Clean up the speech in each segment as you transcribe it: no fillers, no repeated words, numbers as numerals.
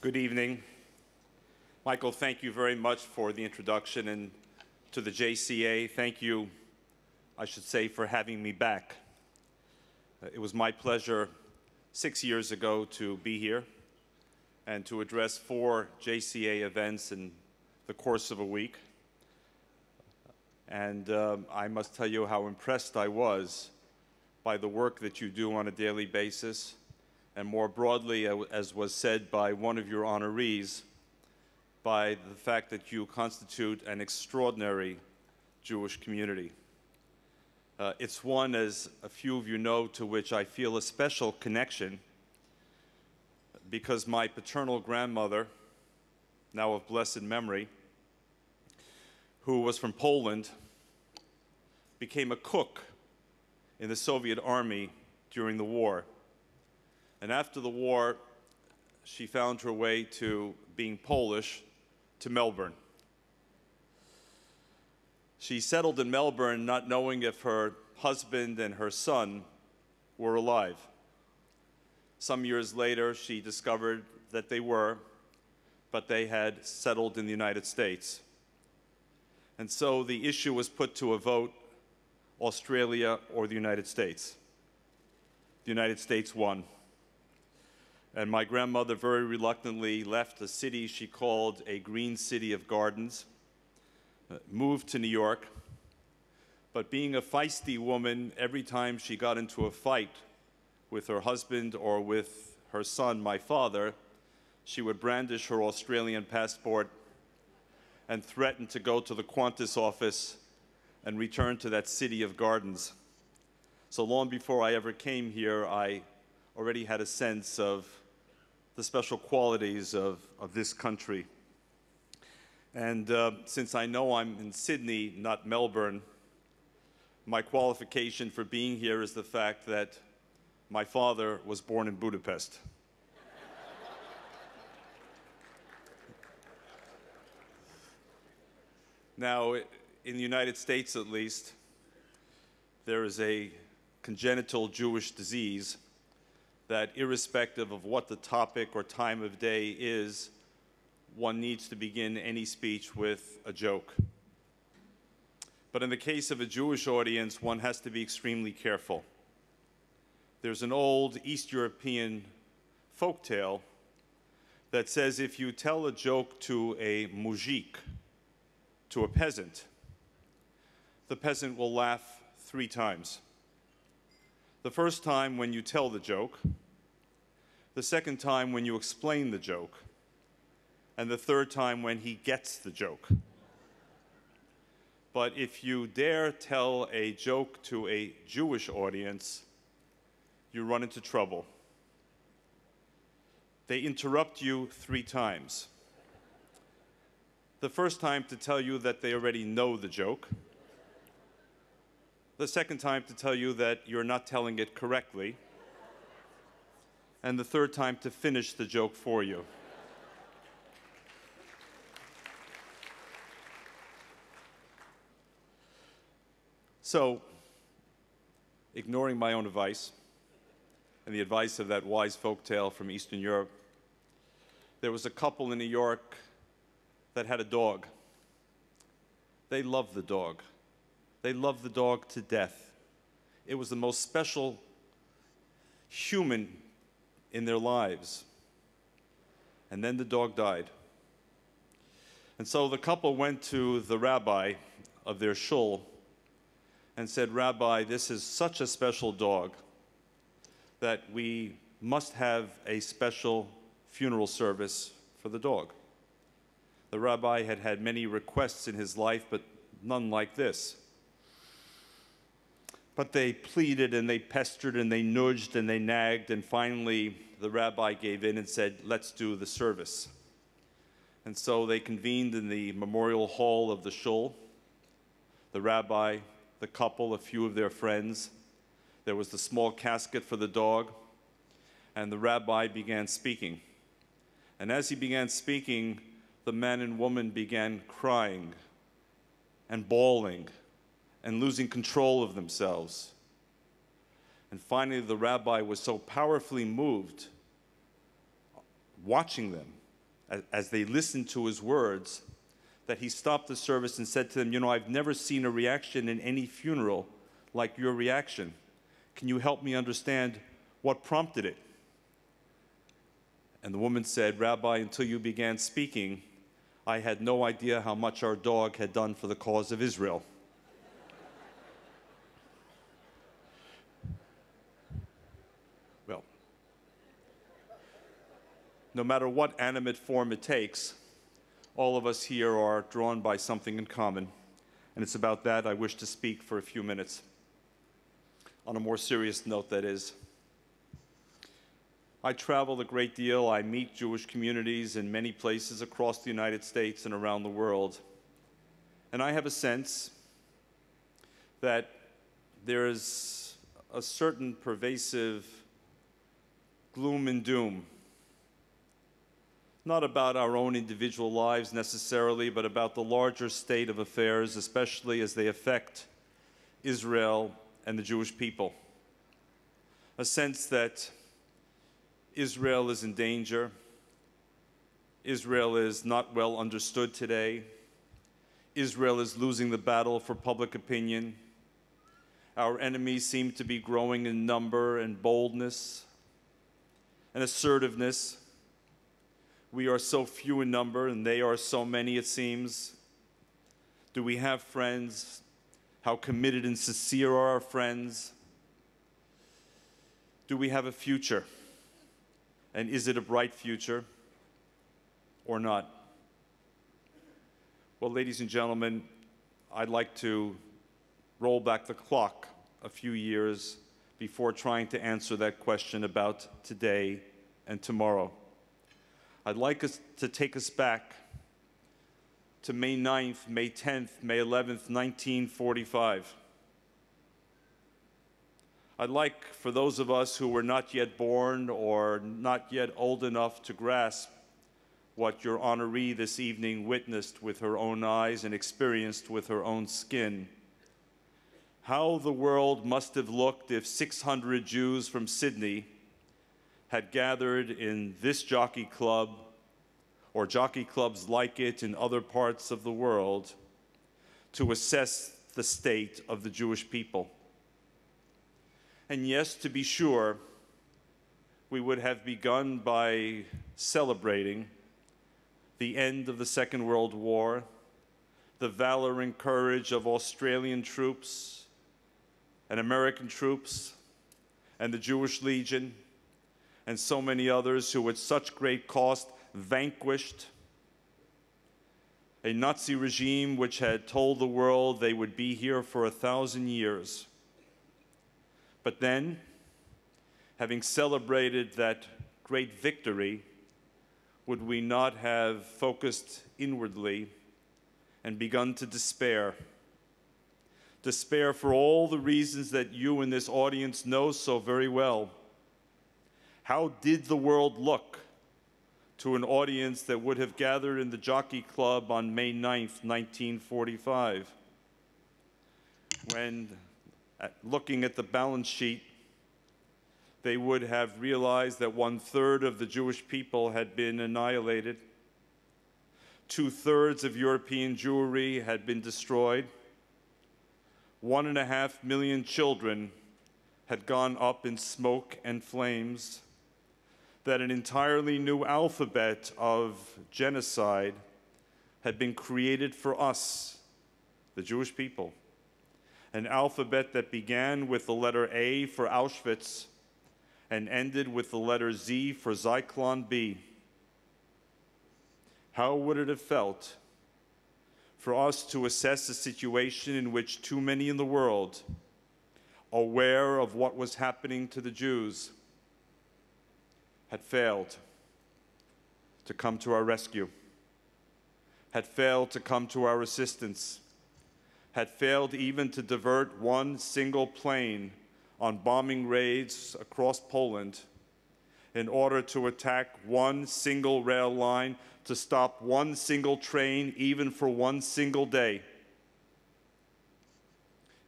Good evening. Michael, thank you very much for the introduction, and to the JCA, thank you, I should say, for having me back. It was my pleasure 6 years ago to be here and to address 4 JCA events in the course of a week. And I must tell you how impressed I was by the work that you do on a daily basis, and more broadly, as was said by one of your honorees, by the fact that you constitute an extraordinary Jewish community. It's one, as a few of you know, to which I feel a special connection because my paternal grandmother, now of blessed memory, who was from Poland, became a cook in the Soviet army during the war. And after the war, she found her way to being Polish to Melbourne. She settled in Melbourne not knowing if her husband and her son were alive. Some years later, she discovered that they were, but they had settled in the United States. And so the issue was put to a vote: Australia or the United States. The United States won. And my grandmother very reluctantly left a city she called a green city of gardens, moved to New York. But being a feisty woman, every time she got into a fight with her husband or with her son, my father, she would brandish her Australian passport and threaten to go to the Qantas office and return to that city of gardens. So long before I ever came here, I already had a sense of the special qualities of this country. And since I know I'm in Sydney, not Melbourne, my qualification for being here is the fact that my father was born in Budapest. Now, in the United States at least, there is a congenital Jewish disease that, irrespective of what the topic or time of day is, one needs to begin any speech with a joke. But in the case of a Jewish audience, one has to be extremely careful. There's an old East European folktale that says if you tell a joke to a mujik, to a peasant, the peasant will laugh 3 times. The first time when you tell the joke, the second time when you explain the joke, and the third time when he gets the joke. But if you dare tell a joke to a Jewish audience, you run into trouble. They interrupt you 3 times. The first time to tell you that they already know the joke. The second time to tell you that you're not telling it correctly. And the third time to finish the joke for you. So, ignoring my own advice and the advice of that wise folktale from Eastern Europe, there was a couple in New York that had a dog. They loved the dog. They loved the dog to death. It was the most special human in their lives. And then the dog died. And so the couple went to the rabbi of their shul and said, "Rabbi, this is such a special dog that we must have a special funeral service for the dog." The rabbi had had many requests in his life, but none like this. But they pleaded and they pestered and they nudged and they nagged, and finally the rabbi gave in and said, "Let's do the service." And so they convened in the memorial hall of the shul. The rabbi, the couple, a few of their friends. There was the small casket for the dog, and the rabbi began speaking. And as he began speaking, the man and woman began crying and bawling and losing control of themselves. And finally, the rabbi was so powerfully moved watching them as they listened to his words, that he stopped the service and said to them, "You know, I've never seen a reaction in any funeral like your reaction. Can you help me understand what prompted it?" And the woman said, "Rabbi, until you began speaking, I had no idea how much our dog had done for the cause of Israel." Well, no matter what animate form it takes, all of us here are drawn by something in common, and it's about that I wish to speak for a few minutes. On a more serious note, that is. I travel a great deal. I meet Jewish communities in many places across the United States and around the world. And I have a sense that there is a certain pervasive gloom and doom, not about our own individual lives necessarily, but about the larger state of affairs, especially as they affect Israel and the Jewish people. A sense that Israel is in danger. Israel is not well understood today. Israel is losing the battle for public opinion. Our enemies seem to be growing in number and boldness and assertiveness. We are so few in number, and they are so many, it seems. Do we have friends? How committed and sincere are our friends? Do we have a future? And is it a bright future or not? Well, ladies and gentlemen, I'd like to roll back the clock a few years before trying to answer that question about today and tomorrow. I'd like us to take us back to May 9th, May 10th, May 11th, 1945. I'd like for those of us who were not yet born or not yet old enough to grasp what your honoree this evening witnessed with her own eyes and experienced with her own skin, how the world must have looked if 600 Jews from Sydney had gathered in this jockey club or jockey clubs like it in other parts of the world to assess the state of the Jewish people. And yes, to be sure, we would have begun by celebrating the end of the Second World War, the valor and courage of Australian troops and American troops and the Jewish Legion and so many others who at such great cost vanquished a Nazi regime which had told the world they would be here for 1,000 years. But then, having celebrated that great victory, would we not have focused inwardly and begun to despair? Despair for all the reasons that you in this audience know so very well. How did the world look to an audience that would have gathered in the Jockey Club on May 9th, 1945, when, looking at the balance sheet, they would have realized that 1/3 of the Jewish people had been annihilated, 2/3 of European Jewry had been destroyed, 1.5 million children had gone up in smoke and flames, that an entirely new alphabet of genocide had been created for us, the Jewish people. An alphabet that began with the letter A for Auschwitz and ended with the letter Z for Zyklon B. How would it have felt for us to assess a situation in which too many in the world, aware of what was happening to the Jews, had failed to come to our rescue, had failed to come to our assistance, had failed even to divert one single plane on bombing raids across Poland in order to attack one single rail line, to stop one single train, even for one single day.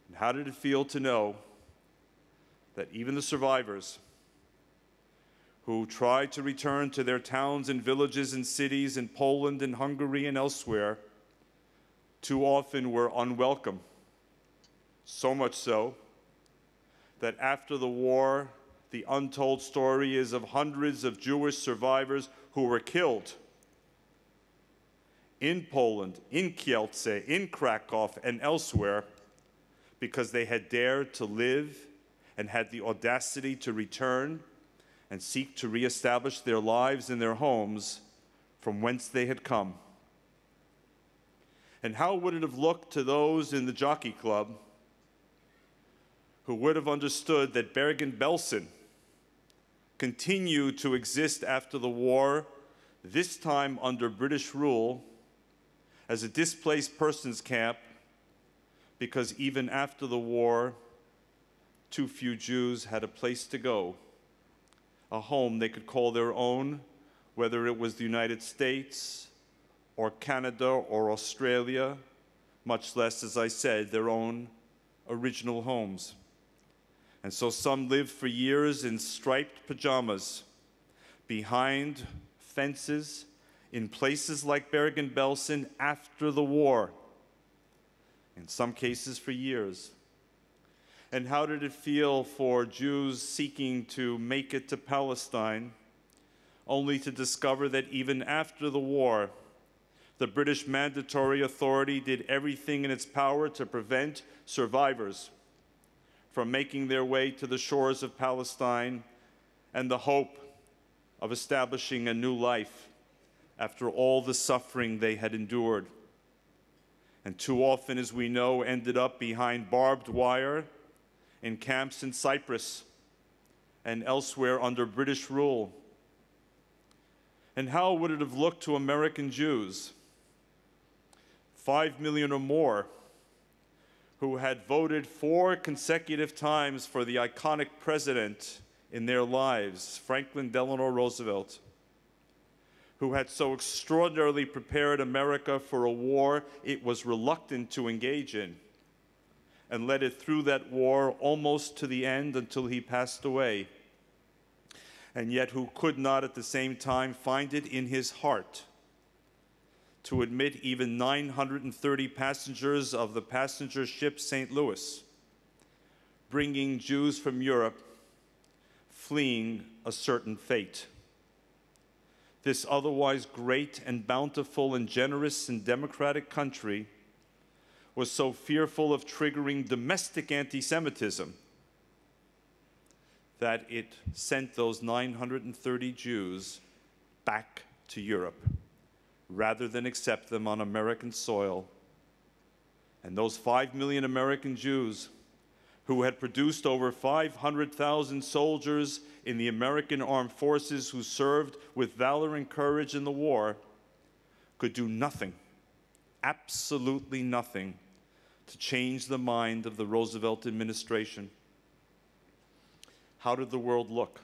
And how did it feel to know that even the survivors who tried to return to their towns and villages and cities in Poland and Hungary and elsewhere, too often were unwelcome. So much so that after the war, the untold story is of hundreds of Jewish survivors who were killed in Poland, in Kielce, in Krakow, and elsewhere because they had dared to live and had the audacity to return and seek to reestablish their lives and their homes from whence they had come. And how would it have looked to those in the Jockey Club who would have understood that Bergen-Belsen continued to exist after the war, this time under British rule, as a displaced persons camp, because even after the war, too few Jews had a place to go, a home they could call their own, whether it was the United States or Canada or Australia, much less, as I said, their own original homes. And so some lived for years in striped pajamas, behind fences, in places like Bergen-Belsen after the war, in some cases for years. And how did it feel for Jews seeking to make it to Palestine, only to discover that even after the war, the British Mandatory Authority did everything in its power to prevent survivors from making their way to the shores of Palestine and the hope of establishing a new life after all the suffering they had endured. And too often, as we know, ended up behind barbed wire in camps in Cyprus and elsewhere under British rule. And how would it have looked to American Jews, 5 million or more, who had voted 4 consecutive times for the iconic president in their lives, Franklin Delano Roosevelt, who had so extraordinarily prepared America for a war it was reluctant to engage in, and led it through that war almost to the end until he passed away, and yet who could not at the same time find it in his heart to admit even 930 passengers of the passenger ship St. Louis, bringing Jews from Europe fleeing a certain fate. This otherwise great and bountiful and generous and democratic country was so fearful of triggering domestic anti-Semitism that it sent those 930 Jews back to Europe rather than accept them on American soil. And those 5 million American Jews who had produced over 500,000 soldiers in the American armed forces who served with valor and courage in the war could do nothing, absolutely nothing, to change the mind of the Roosevelt administration. How did the world look?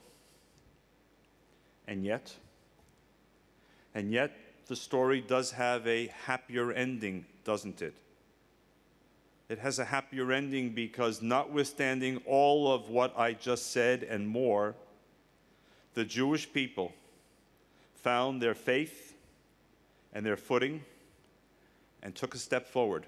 And yet, the story does have a happier ending, doesn't it? It has a happier ending because, notwithstanding all of what I just said and more, the Jewish people found their faith and their footing and took a step forward.